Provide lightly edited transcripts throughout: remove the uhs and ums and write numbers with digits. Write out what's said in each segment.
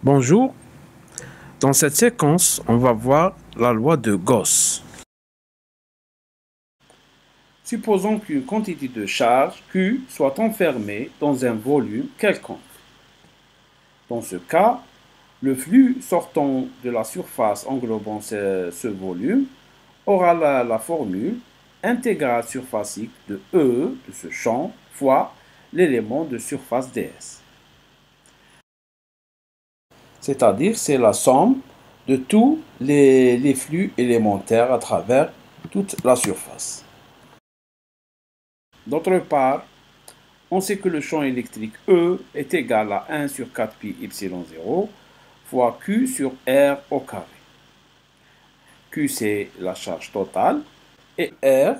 Bonjour, dans cette séquence, on va voir la loi de Gauss. Supposons qu'une quantité de charge Q soit enfermée dans un volume quelconque. Dans ce cas, le flux sortant de la surface englobant ce volume aura la formule intégrale surfacique de E de ce champ fois l'élément de surface ds. C'est-à-dire, c'est la somme de tous les flux élémentaires à travers toute la surface. D'autre part, on sait que le champ électrique E est égal à 1 sur 4 pi epsilon 0 fois Q sur R au carré. Q, c'est la charge totale et R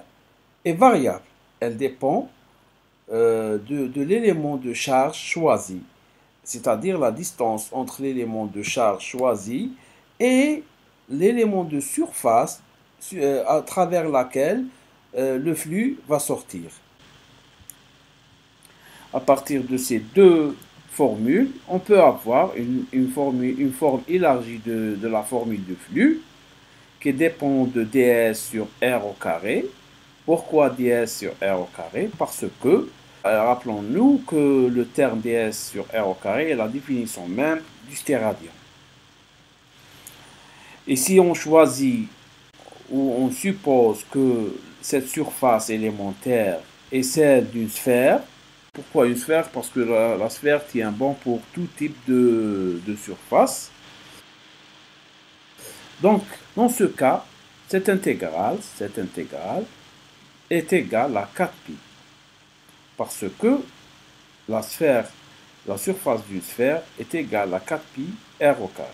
est variable. Elle dépend de l'élément de charge choisi, c'est-à-dire la distance entre l'élément de charge choisi et l'élément de surface à travers laquelle le flux va sortir. À partir de ces deux formules, on peut avoir une forme élargie de la formule de flux qui dépend de ds sur r au carré. Pourquoi ds sur r au carré? Parce que, rappelons-nous que le terme ds sur r au carré est la définition même du stéradion. Et si on choisit ou on suppose que cette surface élémentaire est celle d'une sphère, pourquoi une sphère? Parce que la sphère tient bon pour tout type de surface. Donc, dans ce cas, cette intégrale est égale à 4pi. Parce que la surface d'une sphère est égale à 4pi r au carré.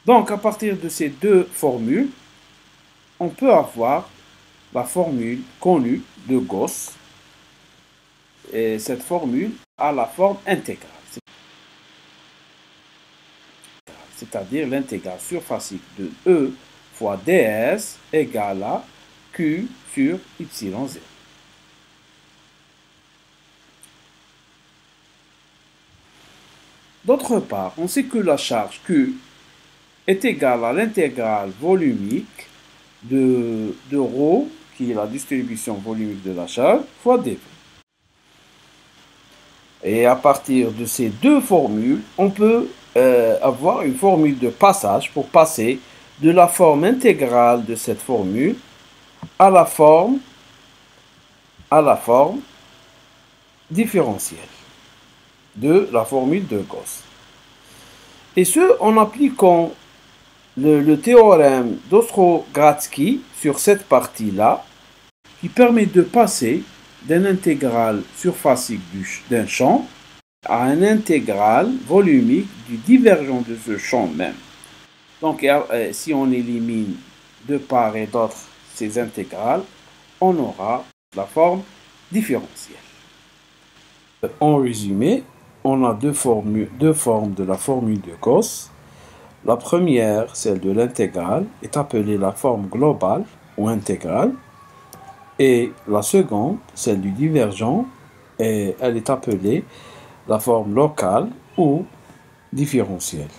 Donc, à partir de ces deux formules, on peut avoir la formule connue de Gauss. Et cette formule a la forme intégrale, c'est-à-dire l'intégrale surfacique de E fois ds égale à Q sur epsilon 0. D'autre part, on sait que la charge Q est égale à l'intégrale volumique de ρ, qui est la distribution volumique de la charge, fois dV. Et à partir de ces deux formules, on peut avoir une formule de passage pour passer de la forme intégrale de cette formule à la forme différentielle de la formule de Gauss. Et ce, en appliquant le théorème d'Ostrogradski sur cette partie-là, qui permet de passer d'une intégrale surfacique d'un champ à une intégrale volumique du divergent de ce champ même. Donc, si on élimine de part et d'autre ces intégrales, on aura la forme différentielle. En résumé, on a deux formes de la formule de Gauss. La première, celle de l'intégrale, est appelée la forme globale ou intégrale. Et la seconde, celle du divergent, elle est appelée la forme locale ou différentielle.